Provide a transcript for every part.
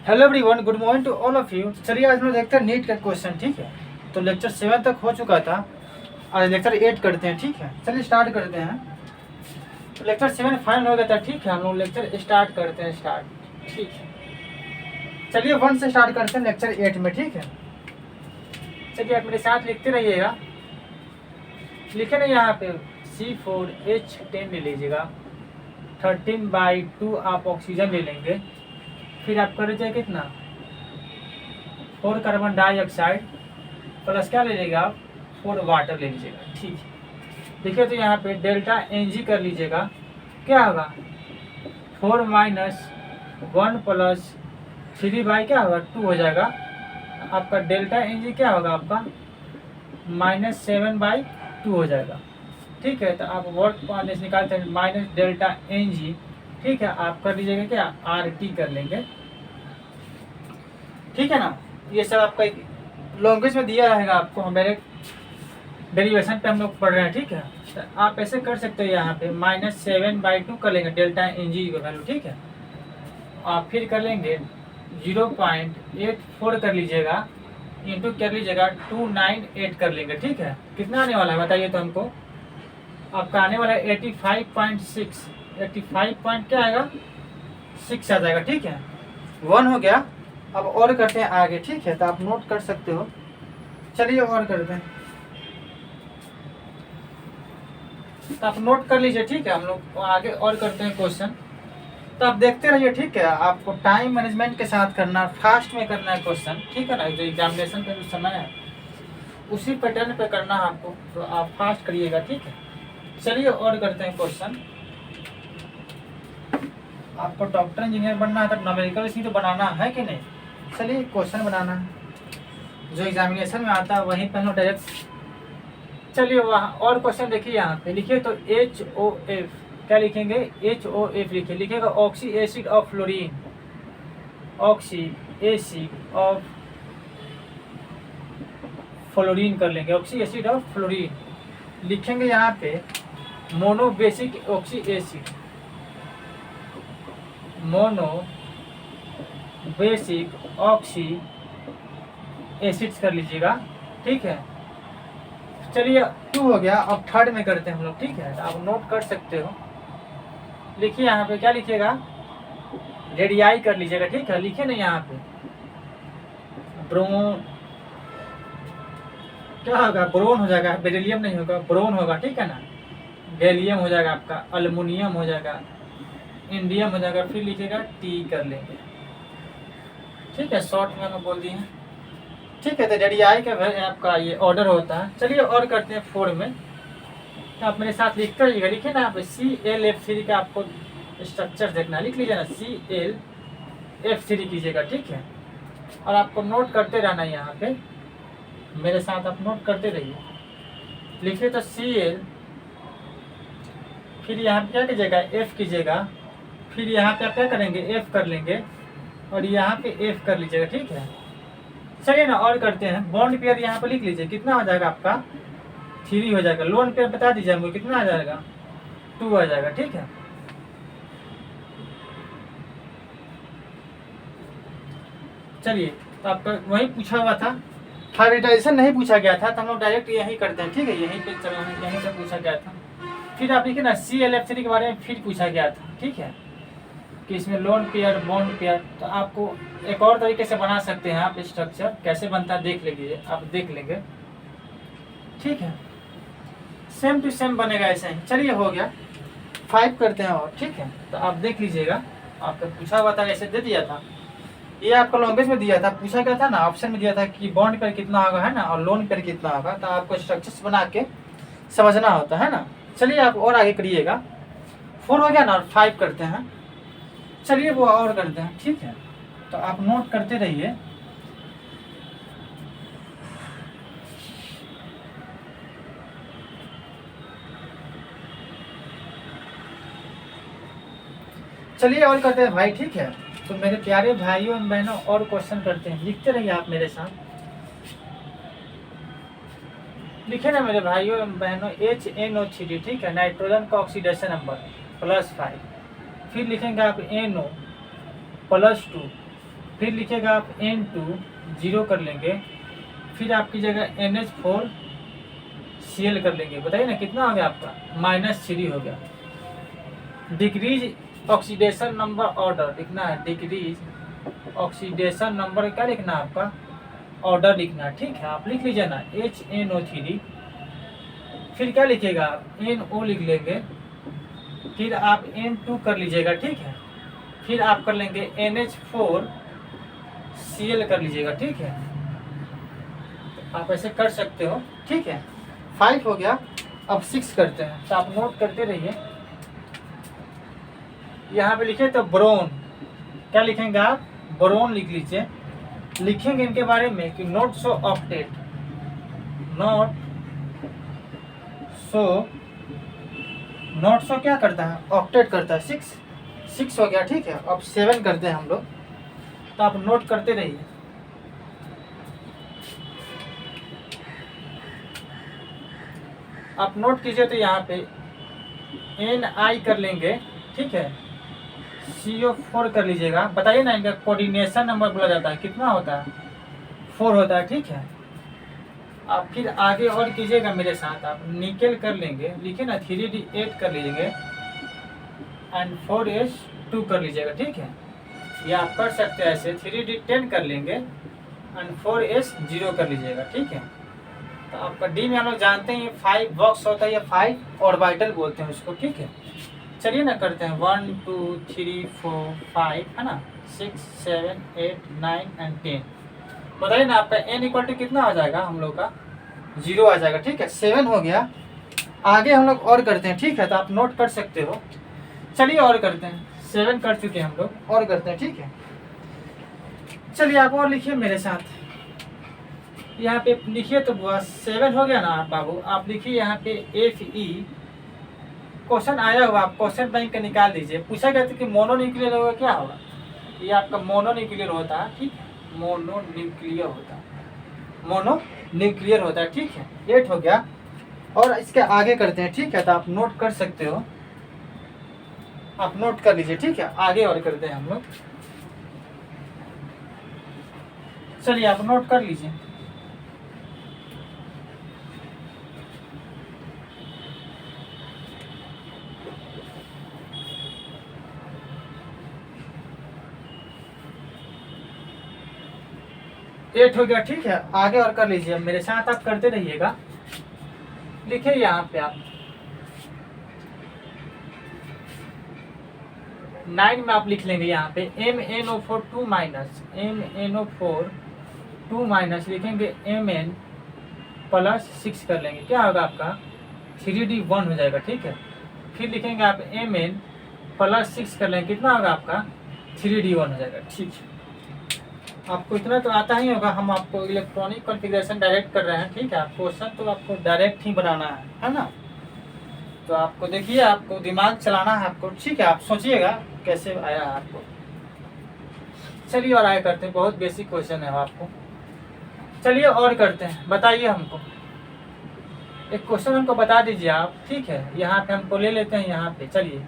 Hello everyone, good morning to all of you. चलिए आज हम लोग देखते हैं नीट का क्वेश्चन। ठीक है, तो लेक्चर 7 तक हो चुका था, आज लेक्चर 8 करते हैं। ठीक है, चलिए स्टार्ट करते हैं। तो लेक्चर 7 फाइनल हो गया था। ठीक है, हम लोग लेक्चर स्टार्ट करते हैं। ठीक है, चलिए 1 से स्टार्ट करते हैं लेक्चर 8 में। ठीक है, चलिए आप मेरे साथ लिखते रहिएगा। लिखे ना यहाँ पे C4H10 ले लीजिएगा, 13/2 आप ऑक्सीजन ले लेंगे। फिर आप कर लीजिए कितना, 4 कार्बन डाइऑक्साइड प्लस क्या ले लीजिएगा आप, 4 वाटर ले लीजिएगा। ठीक है, देखिए तो यहाँ पे डेल्टा Ng कर लीजिएगा, क्या होगा 4 माइनस 1 प्लस 3 बाई क्या होगा 2 हो जाएगा। आपका डेल्टा Ng क्या होगा आपका -7/2 हो जाएगा। ठीक है, तो आप वर्क पाने निकालते हैं माइनस डेल्टा Ng। ठीक है, आप कर लीजिएगा क्या, RT कर लेंगे। ठीक है ना, ये सब आपका एक लैंग्वेज में दिया रहेगा आपको, हमारे डेरिवेशन पे हम लोग पढ़ रहे हैं। ठीक है, तो आप ऐसे कर सकते हो, यहाँ पे -7/2 कर लेंगे डेल्टा Ng की वैल्यू। ठीक है, आप फिर कर लेंगे 0.84 कर लीजिएगा, इंटू कर लीजिएगा 298 कर लेंगे। ठीक है, कितना आने वाला है बताइए तो हमको। आपका आने वाला है 85.6, 85 पॉइंट क्या आएगा 6 आ जाएगा। ठीक है, 1 हो गया। अब और करते हैं आगे। ठीक है, तो आप नोट कर सकते हो। चलिए और करते हैं, तो आप नोट कर लीजिए। ठीक है, हम लोग आगे और करते हैं क्वेश्चन, तो आप देखते रहिए। ठीक है, आपको टाइम मैनेजमेंट के साथ करना, फास्ट में करना है क्वेश्चन। ठीक है ना, जो एग्जामिनेशन का जो समय है उसी पैटर्न पे करना है आपको, तो आप फास्ट करिएगा। ठीक है, चलिए और करते हैं क्वेश्चन। आपको डॉक्टर इंजीनियर बनना है तो न्यूमेरिकल इसी तो बनाना है कि नहीं। चलिए क्वेश्चन बनाना है, जो एग्जामिनेशन में आता है वहीं पर डायरेक्ट। चलिए वहाँ और क्वेश्चन देखिए, यहाँ पे लिखिए तो HOF क्या लिखेंगे, HOF लिखिए, लिखेगा oxy acid of fluorine, oxy acid of fluorine कर लेंगे, ऑक्सी एसिड ऑफ फ्लोरीन लिखेंगे। यहाँ पे mono basic oxy acid, mono basic oxy acids कर लीजिएगा। ठीक है, चलिए 2 हो गया। अब थर्ड में करते हैं हम लोग। ठीक है, तो आप नोट कर सकते हो। लिखिए यहाँ पे क्या लिखिएगा, रेडियाई कर लीजिएगा। ठीक है, लिखिए ना यहाँ पे ब्रोन, क्या होगा ब्रोन हो जाएगा, बेरिलियम नहीं होगा, ब्रोन होगा। ठीक है ना, गैलियम हो जाएगा आपका, अल्युमिनियम हो जाएगा, इंडियम हो जाएगा। फिर लिखिएगा T कर लेंगे। ठीक है, शॉर्ट में हम बोल दिए। ठीक है, तो रेडियाई का आपका ये ऑर्डर होता है। चलिए और करते हैं 4 में, तो आप मेरे साथ लिखते रहिएगा। लिखिए ना यहाँ पे ClF3 का आपको स्ट्रक्चर देखना है, लिख लीजिए ना ClF3 कीजिएगा। ठीक है, और आपको नोट करते रहना है, यहाँ पे मेरे साथ आप नोट करते रहिए। लिखिए तो Cl, फिर यहाँ पे क्या कीजिएगा F कीजिएगा, फिर यहाँ पे आप क्या करेंगे F कर लेंगे, और यहाँ पे F कर लीजिएगा। ठीक है, चलिए ना और करते हैं। बॉन्ड पेयर यहाँ पे लिख लीजिए, कितना हो जाएगा आपका 3 हो जाएगा। लोन पेयर बता दीजिए हमको कितना आ जाएगा, 2 आ जाएगा। ठीक है, चलिए तो आपका वही पूछा हुआ था, हाइब्रिडाइजेशन नहीं पूछा गया था, तो हम लोग डायरेक्ट यही करते हैं। ठीक है, यहीं पे चलो, यहीं से पूछा गया था। फिर आप लिखिए ना ClF3 के बारे में फिर पूछा गया था। ठीक है, कि इसमें लोन पेयर बॉन्ड पेयर, तो आपको एक और तरीके से बना सकते हैं आप स्ट्रक्चर, कैसे बनता है देख लीजिए, आप देख लेंगे। ठीक है, सेम टू सेम बनेगा ऐसे ही। चलिए हो गया, 5 करते हैं और। ठीक है, तो आप देख लीजिएगा, आपका पूछा हुआ था, ऐसे दे दिया था, ये आपको लैंग्वेज में दिया था, पूछा गया था ना, ऑप्शन में दिया था कि बॉन्ड पेयर कितना होगा है ना, और लोन पेयर कितना होगा, तो आपको स्ट्रक्चर्स बना के समझना होता है ना। चलिए आप और आगे करिएगा। 4 हो गया ना, और 5 करते हैं। चलिए वो और करते हैं। ठीक है, तो आप नोट करते रहिए। चलिए और करते हैं भाई। ठीक है, तो मेरे प्यारे भाइयों एवं बहनों और क्वेश्चन करते हैं, लिखते रहिए आप मेरे साथ। लिखे ना मेरे भाइयों एवं बहनों, HNO3। ठीक है, नाइट्रोजन का ऑक्सीडेशन नंबर +5। फिर लिखेंगे आप NO +2, फिर लिखिएगा आप N2 0 कर लेंगे, फिर आपकी जगह NH4Cl कर लेंगे। बताइए ना कितना हो गया आपका, -3 हो गया। डिक्रीज ऑक्सीडेशन नंबर ऑर्डर लिखना है, डिक्रीज ऑक्सीडेशन नंबर क्या लिखना है आपका, ऑर्डर लिखना है, ठीक है। आप लिख लीजिए ना HNO3, फिर क्या लिखिएगा आप NO लिख लेंगे, फिर आप N2 कर लीजिएगा, ठीक है। फिर आप कर लेंगे NH4Cl कर लीजिएगा, ठीक है। आप ऐसे कर सकते हो, ठीक है। 5 हो गया, अब 6 करते हैं, तो आप नोट करते रहिए। यहाँ पे लिखे तो बोरोन, क्या लिखेंगे आप, बोरोन लिख लीजिए। लिखेंगे इनके बारे में कि नोट सो ऑक्टेट, नोट सो क्या करता है, ऑक्टेट करता है। 6 हो गया, ठीक है। अब 7 करते हैं हम लोग, तो आप नोट करते रहिए। आप नोट कीजिए, तो यहाँ पे NI कर लेंगे, ठीक है। CO4 कर लीजिएगा। बताइए ना, इनका कोऑर्डिनेशन नंबर बोला जाता है, कितना होता है, 4 होता है, ठीक है। आप फिर आगे और कीजिएगा मेरे साथ, आप निकेल कर लेंगे, लिखिए ना 3D8 कर लीजिएगा एंड 4S2 कर लीजिएगा, ठीक है। ये आप कर सकते हैं ऐसे, 3D10 कर लेंगे एंड 4S0 कर लीजिएगा, ठीक है। तो आपका डी में हम लोग जानते हैं 5 बॉक्स होता है, या 5 ऑर्बिटल बोलते हैं उसको, ठीक है। चलिए ना करते हैं, 1 2 3 4 5 है ना, 6 7 8 9 एंड 10। बताइए ना आपका n इक्वल टू कितना आ जाएगा, हम लोग का 0 आ जाएगा, ठीक है। 7 हो गया, आगे हम लोग और करते हैं, ठीक है। तो आप नोट कर सकते हो। चलिए और करते हैं, 7 कर चुके हैं हम लोग, और करते हैं, ठीक है। चलिए आप और लिखिए मेरे साथ, यहाँ पे लिखिए। तो 7 हो गया ना आप बाबू, आप लिखिए यहाँ पे FE। क्वेश्चन आया हुआ, आप क्वेश्चन बैंक का निकाल दीजिए। पूछा गया था कि मोनोन्यूक्लियर होगा, क्या होगा, ये आपका मोनोन्यूक्लियर होता है, ठीक है। मोनोन्यूक्लियर होता है, ठीक है। 8 हो गया, और इसके आगे करते हैं, ठीक है। तो आप नोट कर सकते हो, आप नोट कर लीजिए, ठीक है। आगे और करते हैं हम लोग, चलिए आप नोट कर लीजिए। एट हो गया, ठीक है। आगे और कर लीजिए, मेरे साथ आप करते रहिएगा। लिखिए यहाँ पे आप 9 में आप लिख लेंगे यहाँ पे MnO4 2 माइनस, MnO4 2 माइनस लिखेंगे Mn प्लस 6 कर लेंगे, क्या होगा आपका 3D1 हो जाएगा, ठीक है। फिर लिखेंगे आप Mn प्लस 6 कर लेंगे, कितना होगा आपका 3D1 हो जाएगा, ठीक है। आपको इतना तो आता ही होगा, हम आपको इलेक्ट्रॉनिक कॉन्फ़िगरेशन डायरेक्ट कर रहे हैं, ठीक है। आप क्वेश्चन तो आपको डायरेक्ट ही बनाना है ना। तो आपको देखिए, आपको दिमाग चलाना है आपको, ठीक है। आप सोचिएगा कैसे आया है आपको। चलिए और आगे करते हैं, बहुत बेसिक क्वेश्चन है आपको। चलिए और करते हैं, बताइए हमको एक क्वेश्चन हमको बता दीजिए आप, ठीक है। यहाँ पे हमको ले लेते हैं, यहाँ पे चलिए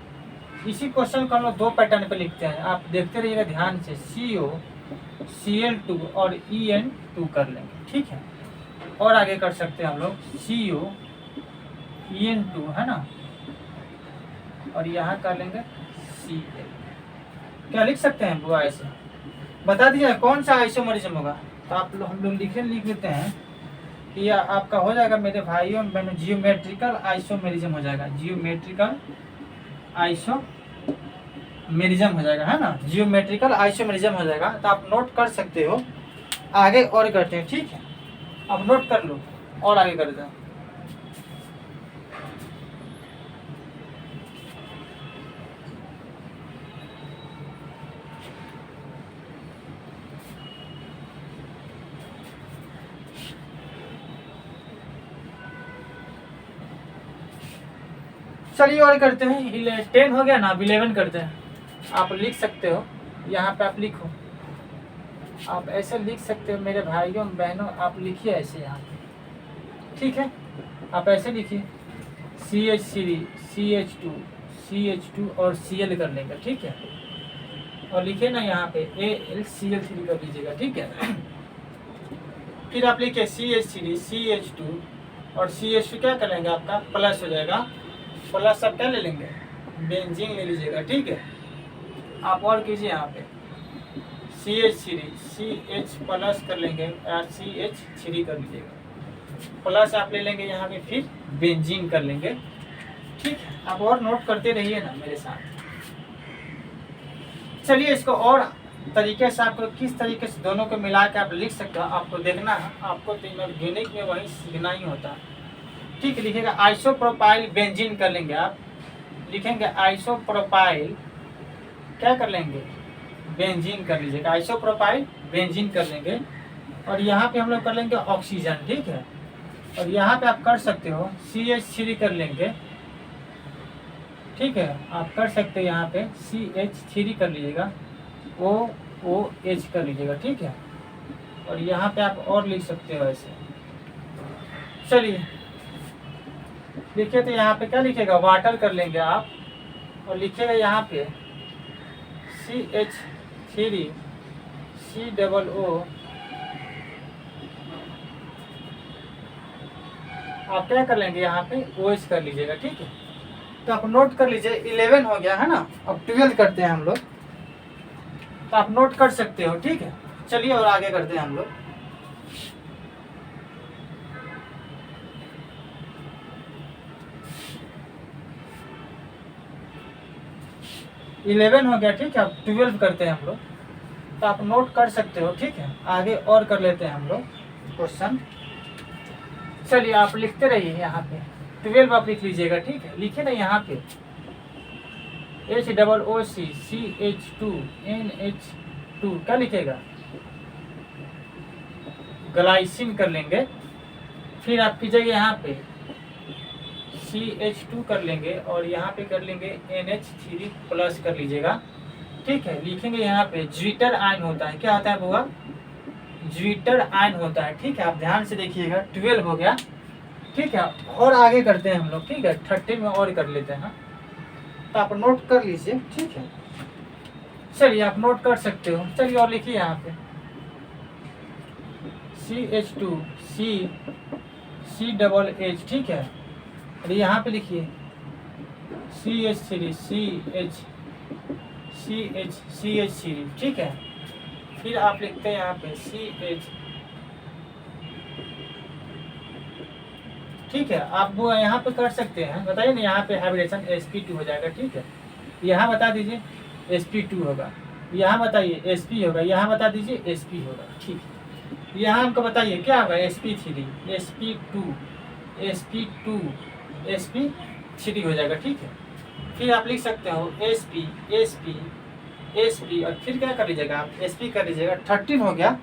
इसी क्वेश्चन को हम लोग 2 पैटर्न पे लिखते हैं, आप देखते रहिएगा ध्यान से। COCl2 और En2 कर लेंगे, ठीक है। और आगे कर सकते हैं हम लोग COEN2 है ना, और यहाँ कर लेंगे Cl। क्या लिख सकते हैं वो, ऐसे बता दीजिए कौन सा आइसोमरिज्म होगा। तो आप लोग हम लोग लिख लेते हैं कि यह आपका हो जाएगा मेरे भाइयों बहनों, जियोमेट्रिकल आइसोमेरिज्म हो जाएगा, जियोमेट्रिकल आइसोमेरिज्म हो जाएगा, है ना। जियोमेट्रिकल आइसोमेरिज्म हो जाएगा। तो आप नोट कर सकते हो, आगे और करते हैं, ठीक है। अब नोट कर लो और आगे करते हैं। चलिए और करते हैं, 10 हो गया ना, अब 11 करते हैं। आप लिख सकते हो, यहाँ पे आप लिखो, आप ऐसे लिख सकते हो मेरे भाइयों बहनों, आप लिखिए ऐसे यहाँ पे, ठीक है। आप ऐसे लिखिए CH3 CH2 CH2 और Cl कर लेंगे, ठीक है। और लिखिए ना यहाँ पे AlCl3 कर लीजिएगा, ठीक है। फिर आप लिखिए CH3 CH2 और CH2 क्या कर लेंगे, आपका प्लस हो जाएगा, प्लस आप क्या ले लेंगे, बेंजीन ले लीजिएगा, ठीक है। आप और कीजिए यहाँ पे CH3 CH प्लस कर लेंगे और CH3 कर लीजिएगा, प्लस आप ले लेंगे यहाँ पे, फिर बेंजीन कर लेंगे, ठीक है। आप और नोट करते रहिए ना मेरे साथ। चलिए इसको और तरीके से आपको किस तरीके से दोनों को मिला के आप लिख सकते हो, आपको देखना है, आपको तो यूनिक में वही सीखना ही होता है, ठीक है। लिखिएगा आइसोप्रोपाइल बेंजीन कर लेंगे, आप लिखेंगे आइसोप्रोपाइल क्या कर लेंगे, बेंजीन कर लीजिएगा, आइसोप्रोपाइल बेंजीन कर लेंगे। और यहाँ पे हम लोग कर लेंगे ऑक्सीजन, ठीक है। और यहाँ पे आप कर सकते हो CH3 कर लेंगे, ठीक है। आप कर सकते हो यहाँ पे CH3 कर लीजिएगा, OOH कर लीजिएगा, ठीक है। और यहाँ पे आप और लिख सकते हो ऐसे। चलिए लिखिए, तो यहाँ पे क्या लिखेगा, वाटर कर लेंगे आप, और लिखिएगा यहाँ पे CH3 COO, आप क्या कर लेंगे यहाँ पे OH कर लीजिएगा, ठीक है। तो आप नोट कर लीजिए, 11 हो गया है ना, अब 12 करते हैं हम लोग, तो आप नोट कर सकते हो, ठीक है। चलिए और आगे करते हैं हम लोग। इलेवन हो गया, ठीक है। अब 12 करते हैं हम लोग, तो आप नोट कर सकते हो, ठीक है। आगे और कर लेते हैं हम लोग क्वेश्चन। चलिए आप लिखते रहिए यहाँ पे, 12 आप लिख लीजिएगा, ठीक है। लिखिए ना यहाँ पे HOOC CH2 NH2 क्या लिखेगा, ग्लाइसिन कर लेंगे। फिर आप कीजिएगा यहाँ पे CH2 कर लेंगे और यहाँ पे कर लेंगे NH3 प्लस कर लीजिएगा, ठीक है। लिखेंगे यहाँ पे ज्विटर आयन होता है, क्या होता है बुआ, ज्विटर आयन होता है, ठीक है। आप ध्यान से देखिएगा, 12 हो गया, ठीक है। और आगे करते हैं हम लोग, ठीक है। 13 में और कर लेते हैं, तो आप नोट कर लीजिए, ठीक है। चलिए आप नोट कर सकते हो। चलिए और लिखिए यहाँ पे CH2 CH, ठीक है। और यहाँ पे लिखिए CH3 CH3, ठीक है। फिर आप लिखते हैं यहाँ पे CH, ठीक है। आप वो यहाँ पे कर सकते हैं, बताइए ना, यहाँ पे हाइब्रिडेशन sp2 हो जाएगा, ठीक है। यहाँ बता दीजिए sp2 होगा, यहाँ बताइए sp होगा, यहाँ बता दीजिए sp होगा, ठीक है। यहाँ हमको बताइए क्या होगा, sp3 sp2 sp3 हो जाएगा, ठीक है। फिर आप लिख सकते हो sp और फिर क्या कर लीजिएगा आप, sp कर लीजिएगा। 13 हो गया,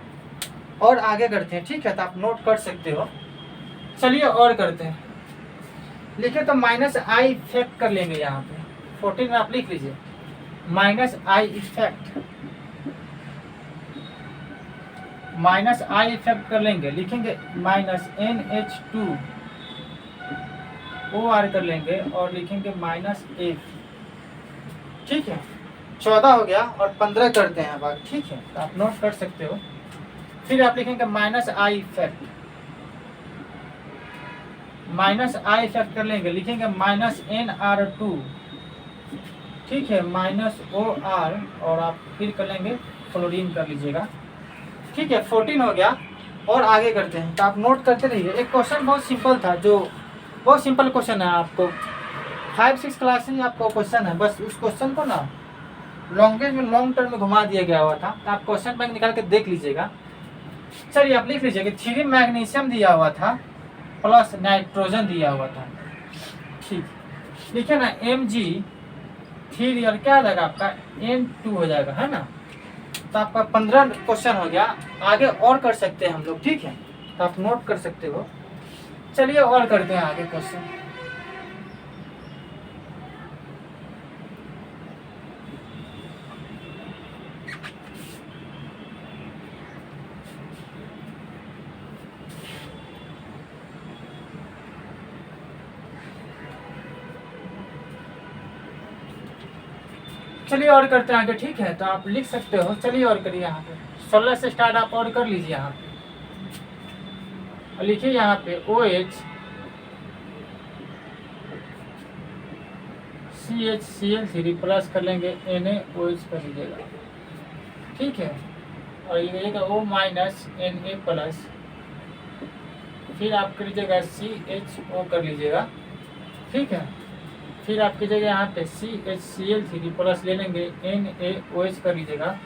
और आगे करते हैं, ठीक है। तो आप नोट कर सकते हो। चलिए और करते हैं, लिखे तो -I इफेक्ट कर लेंगे यहाँ पे। 14 में आप लिख लीजिए -I इफेक्ट कर लेंगे। लिखेंगे -NH2 OR कर लेंगे और लिखेंगे -F, ठीक है। 14 हो गया, और 15 करते हैं अब, ठीक है। तो आप नोट कर सकते हो। फिर आप लिखेंगे -I इफेक्ट कर लेंगे। लिखेंगे -NR2, ठीक है, -OR, और आप फिर कर लेंगे क्लोरीन कर लीजिएगा, ठीक है। 14 हो गया, और आगे करते हैं। तो आप नोट करते रहिए। एक क्वेश्चन बहुत सिंपल था, जो बहुत सिंपल क्वेश्चन है, आपको 5-6 क्लास से आपको क्वेश्चन है, बस उस क्वेश्चन को ना लॉन्गेज में लॉन्ग टर्म में घुमा दिया गया हुआ था। तो आप क्वेश्चन बैंक निकाल के देख लीजिएगा। चलिए आप लिख लीजिए कि 3 मैग्नीशियम दिया हुआ था प्लस नाइट्रोजन दिया हुआ था, ठीक। लिखिए ना Mg3 और क्या हो जाएगा आपका N2 हो जाएगा, है ना। तो आपका 15 क्वेश्चन हो गया। आगे और कर सकते हैं हम लोग, ठीक है। तो आप नोट कर सकते हो। चलिए और करते हैं आगे क्वेश्चन। चलिए और करते हैं आगे, ठीक है। तो आप लिख सकते हो, चलिए और करिए यहाँ पे 16 से स्टार्ट आप और कर लीजिए यहाँ पे, और लिखिए यहाँ पे OH CHCl3 प्लस कर लेंगे NaOH कर लीजिएगा, ठीक है। और ये करिएगा O माइनस Na प्लस, फिर आप कर लीजिएगा CHO कर लीजिएगा, ठीक है। फिर आप कीजिएगा यहाँ पे CHCl3 प्लस ले लेंगे NaOH कर लीजिएगा,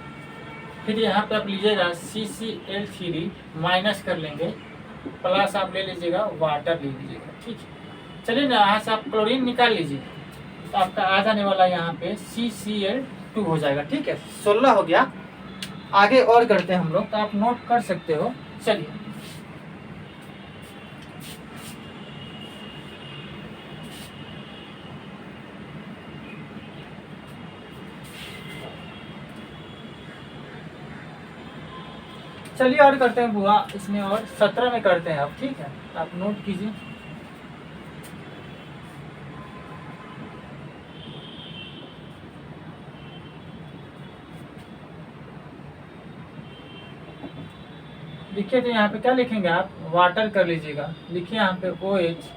फिर यहाँ पे आप लीजिएगा CCl3 माइनस कर लेंगे, प्लस आप ले लीजिएगा वाटर ले लीजिएगा, ठीक है। चलिए ना, यहाँ से आप क्लोरीन निकाल लीजिए, तो आपका आ जाने वाला यहाँ पे CCl2 हो जाएगा, ठीक है। 16 हो गया। आगे और करते हैं हम लोग, तो आप नोट कर सकते हो। चलिए चलिए और करते हैं बुआ, इसमें और 17 में करते हैं अब, ठीक है। आप नोट कीजिए। लिखिए, तो यहाँ पे क्या लिखेंगे आप, वाटर कर लीजिएगा, लिखिए यहाँ पे OH,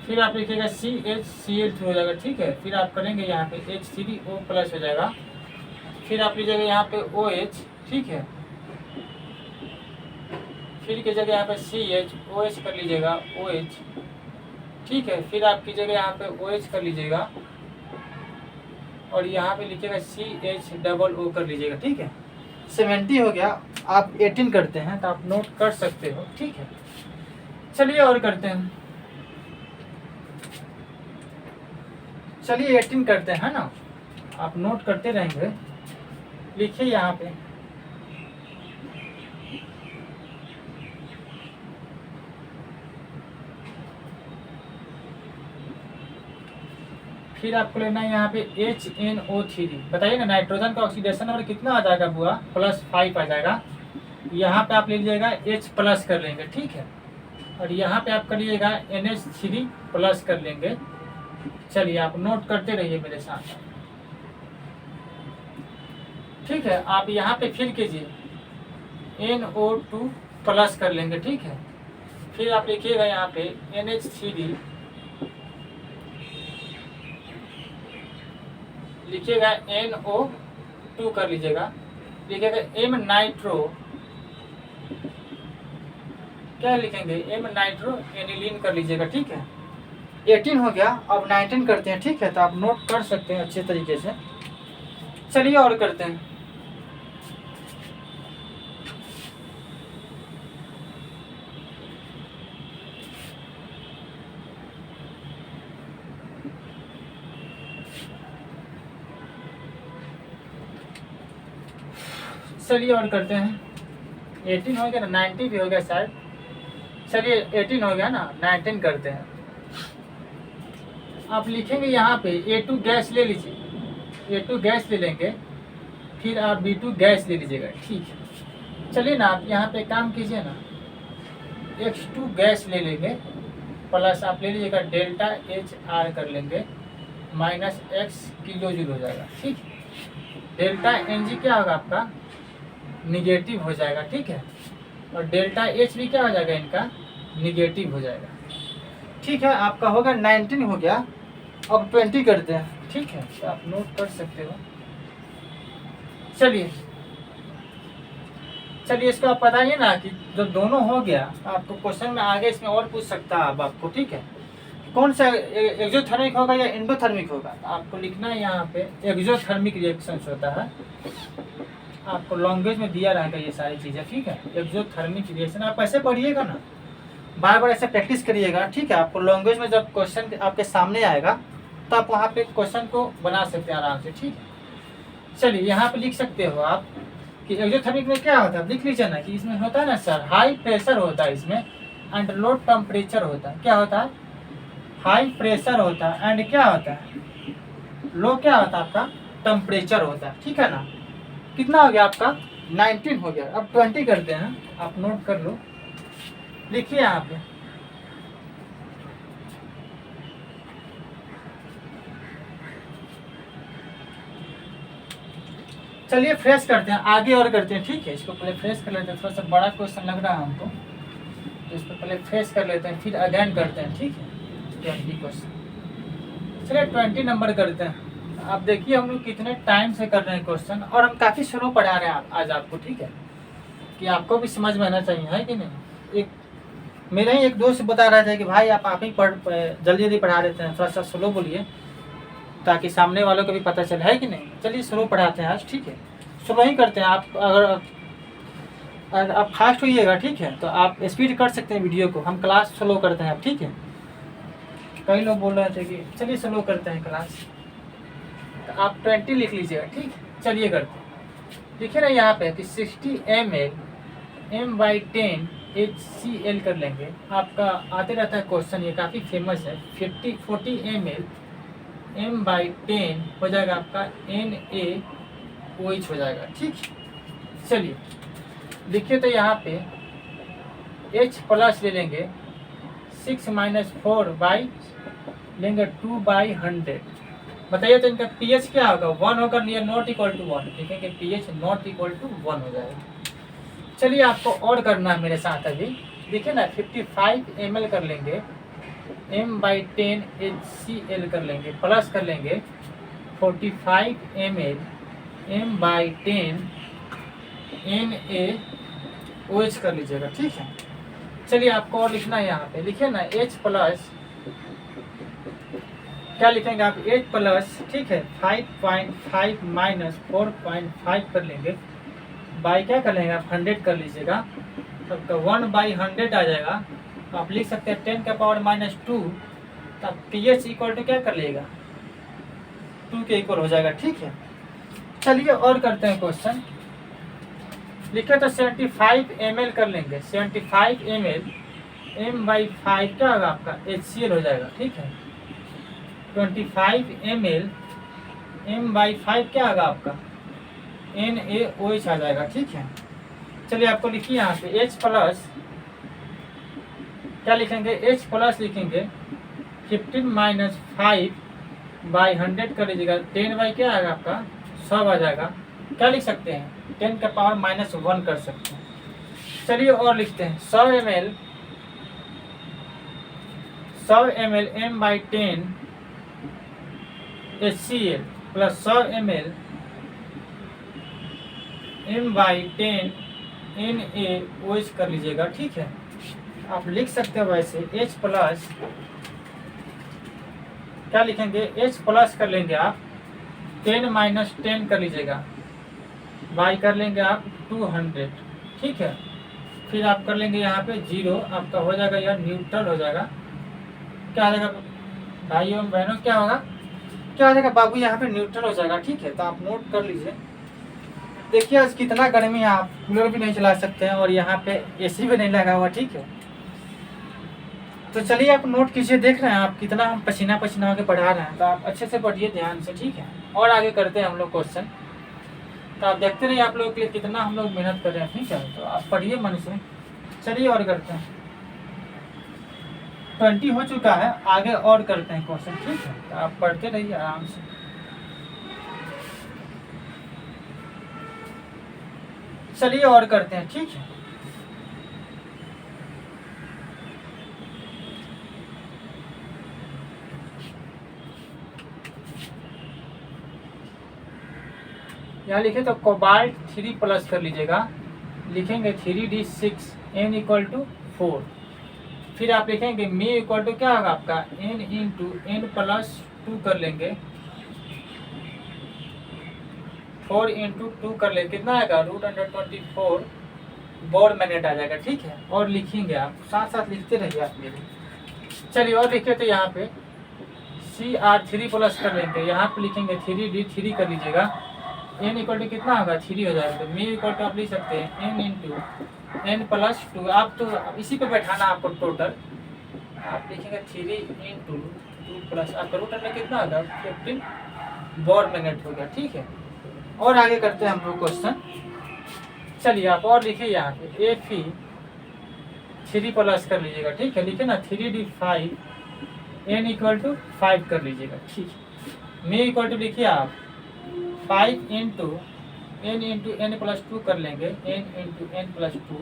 फिर आप लिखिएगा CHCl3 हो जाएगा, ठीक है। फिर आप करेंगे यहाँ पे H3O प्लस हो जाएगा, फिर आप लीजिएगा यहाँ पे OH, ठीक है। फिर कीजिएगा यहाँ पे CHOH कर लीजिएगा OH, ठीक है। फिर आप कीजिएगा यहाँ पे OH कर लीजिएगा, और यहाँ पे लिखिएगा CHOO कर लीजिएगा, ठीक है। 70 हो गया। आप 18 करते हैं, तो आप नोट कर सकते हो, ठीक है। चलिए और करते हैं, चलिए 18 करते हैं ना, आप नोट करते रहेंगे। लिखिए यहाँ पे फिर आपको लेना है यहाँ पे HNO3। बताइए ना, नाइट्रोजन का ऑक्सीडेशन नंबर कितना आ जाएगा बुआ, +5 आ जाएगा। यहाँ पे आप ले लीजिएगा H प्लस कर लेंगे, ठीक है। और यहाँ पे आप कर लीजिएगा NH3 प्लस कर लेंगे। चलिए आप नोट करते रहिए मेरे साथ, ठीक है। आप यहाँ पे फिर कीजिए NO2 प्लस कर लेंगे, ठीक है। फिर आप लिखिएगा यहाँ पे NH3, लिखिएगा NO2 कर लीजिएगा, लिखिएगा M नाइट्रो, क्या लिखेंगे, M नाइट्रो एनिलीन कर लीजिएगा, ठीक है। 18 हो गया। अब 19 करते हैं, ठीक है। तो आप नोट कर सकते हैं अच्छे तरीके से। चलिए और करते हैं। चलिए और करते हैं। 18 हो गया ना, 90 भी हो गया शायद। चलिए 18 हो गया ना, 19 करते हैं। आप लिखेंगे यहाँ पे A2 गैस ले लीजिए, A2 गैस ले लेंगे, फिर आप B2 गैस ले लीजिएगा, ठीक है। चलिए ना, आप यहाँ पे काम कीजिए ना, X2 गैस ले लेंगे, प्लस आप ले लीजिएगा डेल्टा HR कर लेंगे, -X किलो जूल हो जाएगा, ठीक है। डेल्टा Ng क्या होगा आपका, निगेटिव हो जाएगा, ठीक है। और डेल्टा H भी क्या हो जाएगा, इनका निगेटिव हो जाएगा, ठीक है। आपका होगा 19 हो गया। अब 20 करते हैं, ठीक है। तो आप नोट कर सकते हो। चलिए इसको आप बताइए ना कि जब दोनों हो गया, आपको क्वेश्चन में आगे इसमें और पूछ सकता है अब आपको, ठीक है। कौन सा एक्सोथर्मिक होगा या एंडोथर्मिक होगा, आपको लिखना है यहाँ पे एक्सोथर्मिक रिएक्शंस होता है। आपको लैंग्वेज में दिया रहेगा ये सारी चीज़ें, ठीक है। एक्सोथर्मिक रिएक्शन आप ऐसे पढ़िएगा ना, बार बार ऐसे प्रैक्टिस करिएगा, ठीक है। आपको लैंग्वेज में जब क्वेश्चन आपके सामने आएगा, तो आप वहाँ पे क्वेश्चन को बना सकते हैं आराम से, ठीक है। चलिए यहाँ पे लिख सकते हो आप कि एक्सोथर्मिक में क्या होता है, लिख लीजिए ना कि इसमें होता है ना सर, हाई प्रेशर होता है इसमें एंड लो टेम्परेचर होता है। क्या होता है, हाई प्रेशर होता है एंड क्या होता है, लो क्या होता है आपका टेम्परेचर होता है, ठीक है ना। कितना हो गया आपका, 19 हो गया। अब 20 करते हैं, आप नोट कर लो। लिखिए यहाँ पे चलिए फ्रेश करते हैं, आगे और करते हैं, ठीक है। इसको पहले फ्रेश कर लेते हैं, थोड़ा सा बड़ा क्वेश्चन लग रहा है हमको, तो इसको पहले फ्रेश कर लेते हैं, फिर अगेन करते हैं, ठीक है। 20 क्वेश्चन, चलिए 20 नंबर करते हैं। आप देखिए हम लोग कितने टाइम से कर रहे हैं क्वेश्चन, और हम काफ़ी स्लो पढ़ा रहे हैं आज आपको, ठीक है, कि आपको भी समझ में आना चाहिए, है कि नहीं। एक मेरा ही एक दोस्त बता रहा था कि भाई आप ही जल्दी जल्दी पढ़ा देते हैं, थोड़ा सा स्लो बोलिए ताकि सामने वालों को भी पता चले, है कि नहीं। चलिए स्लो पढ़ाते हैं आज, ठीक है, स्लो ही करते हैं। आप अगर आप फास्ट होइएगा, ठीक है, तो आप स्पीड कर सकते हैं वीडियो को, हम क्लास स्लो करते हैं, ठीक है। कई लोग बोल रहे थे कि चलिए स्लो करते हैं क्लास, तो आप 20 लिख लीजिएगा, ठीक है। चलिए करते हैं, देखिए ना यहाँ पे कि 60 ml m/10 HCl कर लेंगे। आपका आते रहता है क्वेश्चन, ये काफ़ी फेमस है। 40 ml m/10 हो जाएगा आपका NaOH हो जाएगा, ठीक। चलिए देखिए, तो यहाँ पे H प्लस ले लेंगे, 6 - 4 बाई लेंगे 2/100। बताइए तो इनका pH क्या होगा, 1 होगा, नियर नॉट इक्वल टू 1, देखेंगे pH नॉट इक्वल टू 1 हो जाएगा। चलिए आपको और करना है मेरे साथ अभी, देखिए ना 55 ml कर लेंगे, m/10 HCl कर लेंगे, प्लस कर लेंगे 45 ml m/10 NaOH कर लीजिएगा, ठीक है। चलिए आपको और लिखना है यहाँ पे, लिखिए ना H प्लस, क्या लिखेंगे आप, H प्लस, ठीक है, 5.5 माइनस 4.5 कर लेंगे, बाई क्या कर लेंगे आप 100 कर लीजिएगा, तो 1/100 आ जाएगा। तो आप लिख सकते हैं 10 का पावर -2, तब pH इक्वल टू क्या कर लेगा, 2 के इक्वल हो जाएगा, ठीक है। चलिए और करते हैं क्वेश्चन, लिखे तो 75 ml कर लेंगे, 75 ml m/5 क्या होगा आपका HCl हो जाएगा, ठीक है। 25 ml m/5 क्या होगा आपका NaOH आ जाएगा, ठीक है। चलिए आपको लिखिए यहाँ पे H प्लस, क्या लिखेंगे, H प्लस लिखेंगे 15 - 5/100 कर लीजिएगा, 10 क्या आएगा आपका 100 आ जाएगा। क्या लिख सकते हैं, 10 का पावर -1 कर सकते हैं। चलिए और लिखते हैं 100 ml m/10 HCl plus 100 ml m/10 NaOH कर लीजिएगा, ठीक है। आप लिख सकते हो वैसे H प्लस, क्या लिखेंगे, H प्लस कर लेंगे आप 10 - 10 कर लीजिएगा, बाई कर लेंगे आप 200, ठीक है। फिर आप कर लेंगे यहाँ पे 0, आपका हो जाएगा यह न्यूट्रल हो जाएगा। क्या आ जाएगा भाइयों एवं बहनों, क्या होगा, क्या आ जाएगा बाबू, यहाँ पे न्यूट्रल हो जाएगा, ठीक है। तो आप नोट कर लीजिए। देखिए आज कितना गर्मी है, आप कूलर भी नहीं चला सकते हैं, और यहाँ पे AC भी नहीं लगा हुआ, ठीक है। तो चलिए आप नोट कीजिए, देख रहे हैं आप कितना हम पसीना पसीना होकर पढ़ा रहे हैं, तो आप अच्छे से पढ़िए ध्यान से, ठीक है। और आगे करते हैं हम लोग क्वेश्चन, तो आप देखते रहिए आप लोगों के लिए कितना हम लोग मेहनत कर रहे हैं, ठीक है। तो आप पढ़िए मन से। चलिए और करते हैं, 20 हो चुका है, आगे और करते हैं क्वेश्चन, ठीक है। तो आप पढ़ते रहिए आराम से। चलिए और करते हैं, ठीक है। यहाँ लिखे तो कोबाल्ट 3 प्लस कर लीजिएगा, लिखेंगे 3d6 n इक्वल टू 4। फिर आप लिखेंगे मी इक्वल टू क्या होगा आपका n इंटू n प्लस 2 कर लेंगे, 4 इंटू 2 कर लेंगे, कितना आएगा √124 बोर मिनट आ जाएगा, ठीक है। और लिखेंगे आप साथ साथ लिखते रहिए आप मेरे। चलिए और लिखिए तो यहाँ पे Cr3 प्लस कर लेंगे, यहाँ पे लिखेंगे 3d3 कर लीजिएगा, n इक्वल टू कितना होगा 3 हो जाएगा। तो मी इक्वल टू आप लिख सकते हैं n इंटू n प्लस 2, आप तो इसी पे बैठाना आपको टोटल, आप लिखेंगे 3 इंटू 2 प्लस आपका रूट में कितना होगा 15 बोर मिनट होगा, ठीक है। और आगे करते हैं हम लोग क्वेश्चन। चलिए आप और लिखिए यहाँ पे Fe3 प्लस कर लीजिएगा, ठीक है। लिखिए ना 3d5 n इक्वल टू 5 कर लीजिएगा, ठीक है। मी इक्वल टू लिखिए आप 5 into n into n plus two कर लेंगे, n into n plus two,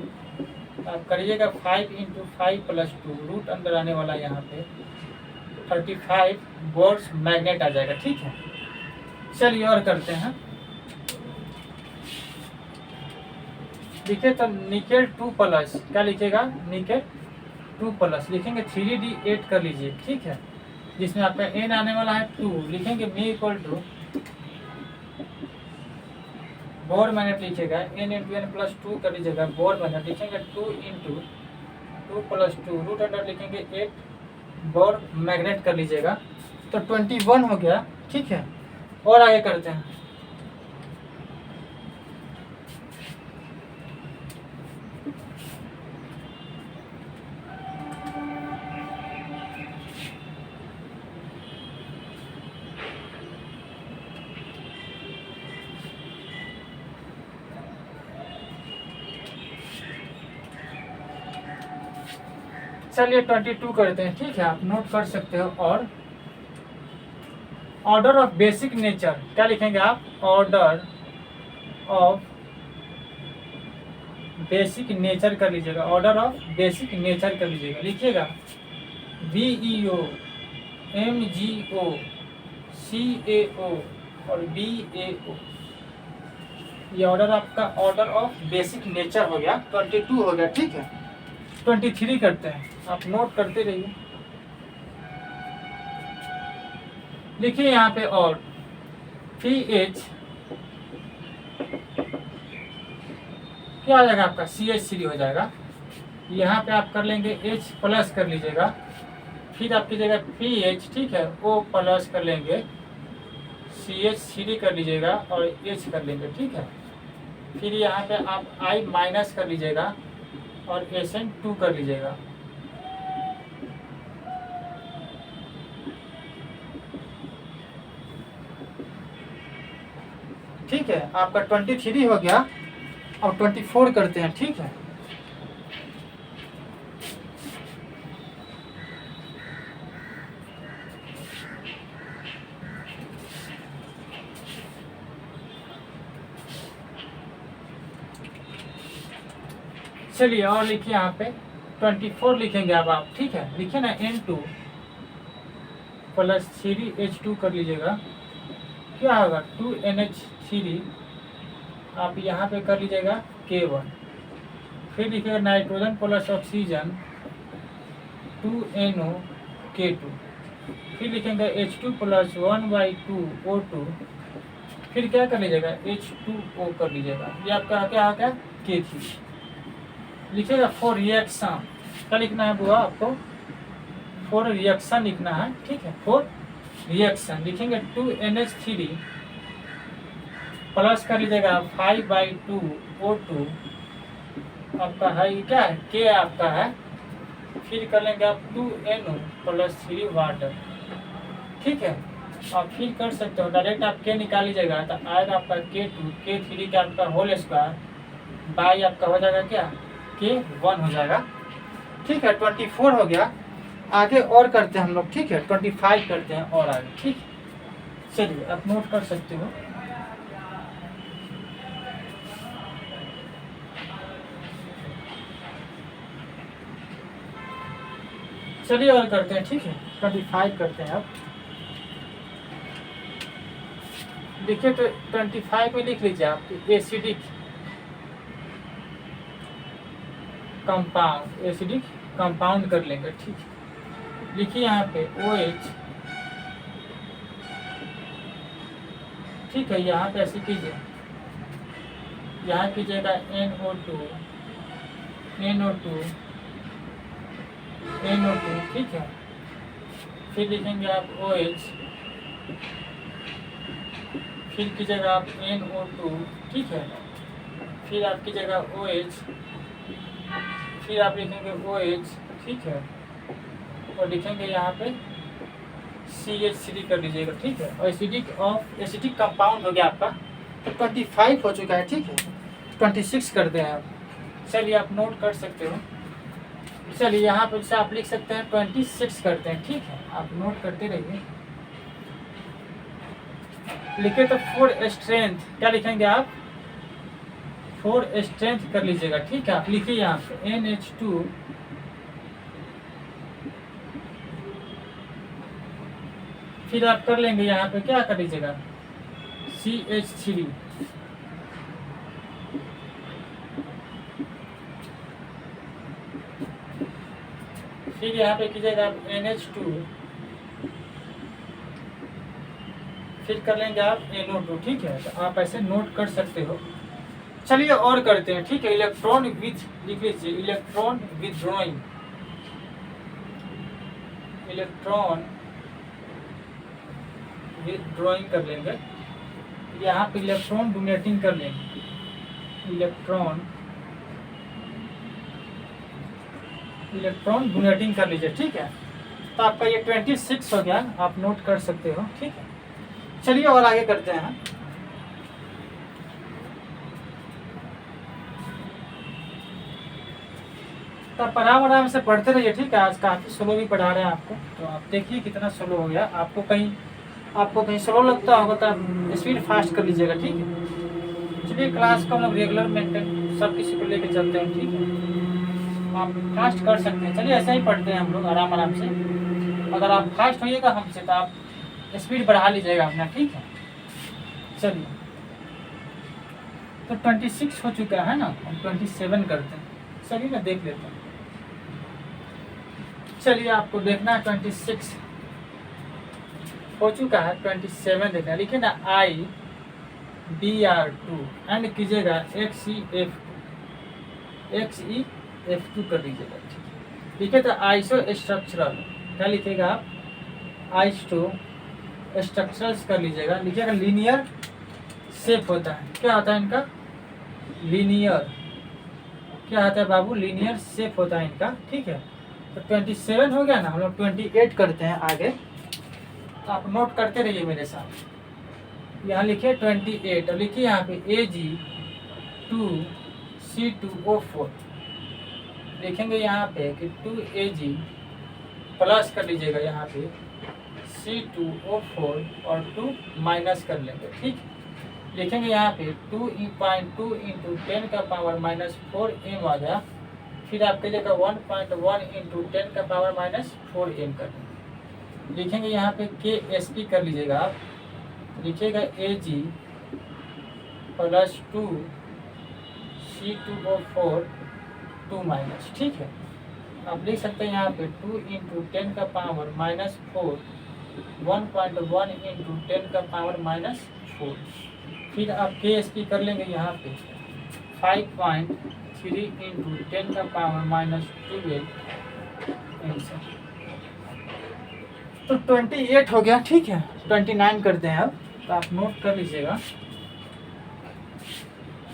आप करिएगा 5 इंटू 5 प्लस टू, रूट अंदर आने वाला यहाँ पे 35 बोर्ड्स मैग्नेट आ जाएगा। ठीक है, चलिए और करते हैं। लिखे तो निकेल 2 प्लस, क्या लिखेगा, निकेल 2 प्लस लिखेंगे, 3D8 कर लीजिए। ठीक है, जिसमें आपका n आने वाला है 2, लिखेंगे मी इक्वल टू बोर मैग्नेट लिखेगा, n इंटू एन प्लस 2 कर लीजिएगा, बोर मैग्नेट लिखेंगे 2 इंटू 2 प्लस 2, रूट अंडर लिखेंगे 8 बोर मैग्नेट कर लीजिएगा, तो 21 हो गया। ठीक है, और आगे करते हैं। चलिए 22 करते हैं। ठीक है, आप नोट कर सकते हो। और ऑर्डर ऑफ बेसिक नेचर, क्या लिखेंगे आप, ऑर्डर ऑफ बेसिक नेचर कर लीजिएगा, ऑर्डर ऑफ बेसिक नेचर कर लीजिएगा, लिखिएगा VEO MGO CAO और BAO, ये ऑर्डर आपका ऑर्डर ऑफ बेसिक नेचर हो गया। 22 हो गया। ठीक है, 23 करते हैं, आप नोट करते रहिए। लिखिए यहाँ पे, और PH क्या आ जाएगा आपका, CH3 हो जाएगा। यहाँ पे आप कर लेंगे H प्लस कर लीजिएगा, फिर आप कीजिएगा PH, ठीक है, O प्लस कर लेंगे, CH3 कर लीजिएगा और H कर लेंगे। ठीक है, फिर यहाँ पे आप I माइनस कर लीजिएगा और SN2 कर लीजिएगा। ठीक है, आपका 23 हो गया। अब 24 करते हैं। ठीक है, चलिए और लिखिए यहाँ पे 24 लिखेंगे अब आप। ठीक है, लिखिए ना N2 प्लस 3H2 कर लीजिएगा, क्या होगा 2NH3, आप यहाँ पे कर लीजिएगा K1, फिर लिखिएगा nitrogen plus oxygen 2NO K2, फिर लिखेंगे H2 प्लस 1/2 O2, फिर क्या कर लीजिएगा H2O कर लीजिएगा, ये आपका क्या आ गया K3। लिखिएगा फॉर रिएक्शन, क्या लिखना है बुआ आपको, फॉर रिएक्शन लिखना है। ठीक है, फॉर रिएक्शन लिखेंगे 2NH3 प्लस कर लीजिएगा 5/2 O2, आपका है क्या है K आपका है, फिर कर लेंगे आप 2NO प्लस 3 वाटर। ठीक है, आप फिर कर सकते हो डायरेक्ट, आप K निकाल लीजिएगा तो आएगा आपका K2, K3 का आपका होल स्क्वायर बाई आपका हो जाएगा क्या K1 हो जाएगा। ठीक है, 24 हो गया। आगे और करते हैं हम लोग। ठीक है, 25 करते हैं और आगे। ठीक, चलिए आप नोट कर सकते हो। चलिए और करते हैं। ठीक है, 25 करते हैं। अब देखिए तो 25 में लिख लीजिए आप एसिडिक कंपाउंड, एसिडिक कंपाउंड कर लेंगे। ठीक है, लिखिए यहाँ पे OH। ठीक है, यहाँ पे ऐसे कीजिए, यहाँ कीजिएगा NO2 NO2 NO2। ठीक है, फिर लिखेंगे आप OH, फिर कीजिएगा आप NO2। ठीक है, फिर आप कीजिएगा OH, फिर आप लिखेंगे OH। ठीक है, और लिखेंगे यहाँ पे CH3 कर लीजिएगा। ठीक है, और एसिडिक कंपाउंड हो गया आपका। तो 25 हो चुका है। ठीक है, 26 करते हैं आप। चलिए आप नोट कर सकते हो। चलिए यहाँ पर से आप लिख सकते हैं 26 करते हैं। ठीक है, आप नोट करते रहिए। लिखे तो फॉर स्ट्रेंथ क्या लिखेंगे आप, 4 स्ट्रेंथ कर लीजिएगा, ठीक है। आप लिखिए यहाँ पे NH2 फिर आप कर लेंगे यहाँ पे क्या कर लीजिएगा CH3 फिर यहाँ पे कीजिएगा आप NH2 फिर कर लेंगे आप NO2, ठीक है। तो आप ऐसे नोट कर सकते हो। चलिए और करते हैं, ठीक है। इलेक्ट्रॉन विथ लिख लीजिए, इलेक्ट्रॉन विथड्रॉइंग, इलेक्ट्रॉन विथड्रॉइंग कर लेंगे। यहाँ पे इलेक्ट्रॉन डोनेटिंग कर लेंगे, इलेक्ट्रॉन डोनेटिंग कर लीजिए, ठीक है। तो आपका ये 26 हो गया, आप नोट कर सकते हो, ठीक है। चलिए और आगे करते हैं। तो आप आराम से पढ़ते रहिए, ठीक है। आज काफ़ी स्लो भी पढ़ा रहे हैं आपको, तो आप देखिए कितना स्लो हो गया। आपको कहीं स्लो लगता होगा तो आप स्पीड फास्ट कर लीजिएगा, ठीक है। चलिए क्लास को हम लोग रेगुलर मेंटेन सब किसी को लेकर चलते हैं, ठीक है। आप फास्ट कर सकते हैं। चलिए ऐसे ही पढ़ते हैं हम लोग आराम से। अगर आप फास्ट होइएगा हमसे तो आप स्पीड बढ़ा लीजिएगा अपना, ठीक है। चलिए तो 26 हो चुका है ना, हम 27 करते हैं। चलिए मैं देख लेता हूँ। चलिए आपको देखना है 26 हो चुका है, 27 देखना है। लिखिए ना IBr2 एंड कीजिएगा XeF2 कर दीजिएगा, ठीक है। लिखिए तो आइसो स्ट्रक्चरल, क्या लिखिएगा आप आइसो स्ट्रक्चरल्स कर लीजिएगा। लिखिएगा लीनियर शेप होता है, क्या होता है इनका लीनियर, क्या होता है बाबू लीनियर शेप होता है इनका, ठीक है। तो 27 हो गया ना, हम लोग 28 करते हैं आगे। तो आप नोट करते रहिए मेरे साथ। यहाँ लिखिए 28 और लिखिए यहाँ पे Ag2C2O4 लिखेंगे यहाँ पे कि 2Ag प्लस कर लीजिएगा यहाँ पे C2O4 और 2 माइनस कर लेंगे, ठीक। लिखेंगे यहाँ पे 2.2 इंटू 10 का पावर -4m आ गया। फिर आप कहिएगा 1.1 इंटू 10 का पावर -4m कर देंगे। लिखेंगे यहाँ पे KSP कर लीजिएगा आप। लिखिएगा Ag प्लस 2 C2O4 2 माइनस, ठीक है। आप लिख सकते हैं यहाँ पे 2 इंटू 10 का पावर -4 1.1 इंटू 10 का पावर -4। फिर आप KSP कर लेंगे यहाँ पे 5.3 इंटू 10 का पावर -12 आंसर। तो 28 हो गया, ठीक है। 29 करते हैं अब, तो आप नोट कर लीजिएगा।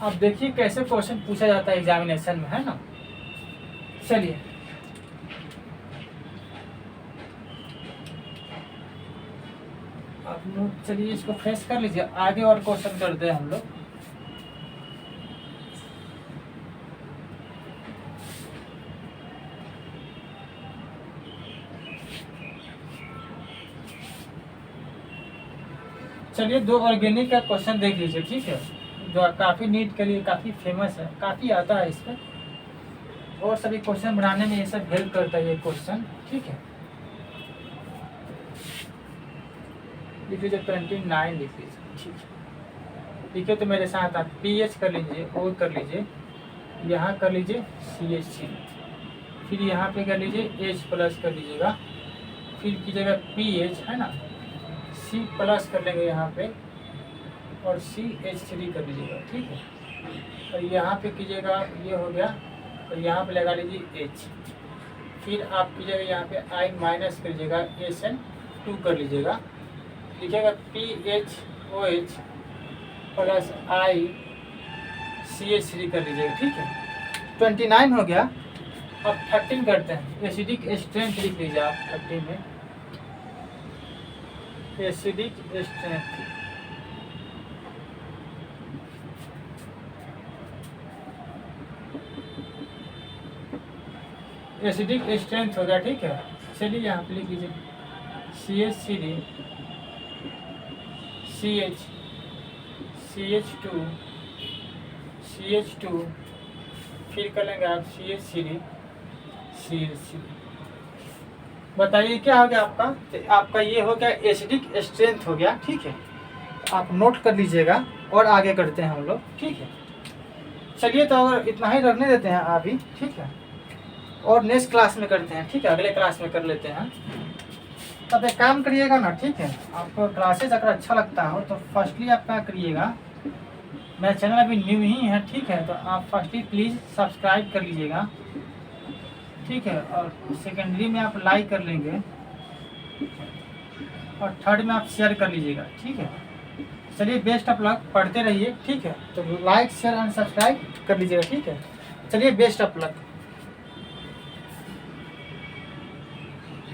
अब देखिए कैसे क्वेश्चन पूछा जाता है एग्जामिनेशन में, है ना। चलिए आप नोट, चलिए इसको फ्रेश कर लीजिए, आगे और क्वेश्चन करते हैं हम लोग। चलिए दो ऑर्गेनिक का क्वेश्चन देख लीजिए, ठीक है। जो काफ़ी नीट के लिए काफ़ी फेमस है, काफ़ी आता है इसमें, और सभी क्वेश्चन बनाने में ये सब हेल्प करता है ये क्वेश्चन, ठीक है। लिख लीजिए 29 लिख लीजिए, ठीक है। लिखिए तो मेरे साथ आप PH कर लीजिए, O कर लीजिए, यहाँ कर लीजिए CH3, फिर यहाँ पे कर लीजिए H प्लस कर लीजिएगा, फिर कीजिएगा PH, है ना, C प्लस कर लेंगे यहाँ पे और CH3 कर लीजिएगा, ठीक है। और यहाँ पे कीजिएगा, ये हो गया, और यहाँ पे लगा लीजिए H, फिर आप कीजिएगा यहाँ पे I माइनस कर लीजिएगा, SN2 कर लीजिएगा। लिखिएगा PHOH प्लस I CH3 कर लीजिएगा, ठीक है। 29 हो गया। अब 13 करते हैं। एसिडिक स्ट्रेंथ लिख लीजिए आप 13 में, एसिडिक स्ट्रेंथ, एसिडिक स्ट्रेंथ हो गया, ठीक है। चलिए यहाँ पे लिख लीजिए CH3 CH CH2 CH2, फिर कर लेंगे आप CH3, CH3। बताइए क्या हो गया आपका? तो आपका ये हो गया एसिडिक स्ट्रेंथ हो गया, ठीक है। आप नोट कर लीजिएगा और आगे करते हैं हम लोग, ठीक है। चलिए तो अगर इतना ही रखने देते हैं अभी, ठीक है, और नेक्स्ट क्लास में करते हैं, ठीक है, अगले क्लास में कर लेते हैं। तब एक काम करिएगा ना, ठीक है, आपको क्लासेस अगर अच्छा लगता हो तो फर्स्टली आप क्या करिएगा, मेरा चैनल अभी न्यू ही है, ठीक है, तो आप फर्स्टली प्लीज़ सब्सक्राइब कर लीजिएगा, ठीक है, और सेकेंडरी में आप लाइक कर लेंगे और थर्ड में आप शेयर कर लीजिएगा, ठीक है। चलिए बेस्ट ऑफ लक, पढ़ते रहिए, ठीक है। तो लाइक शेयर एंड सब्सक्राइब कर लीजिएगा, ठीक है। चलिए बेस्ट ऑफ लक।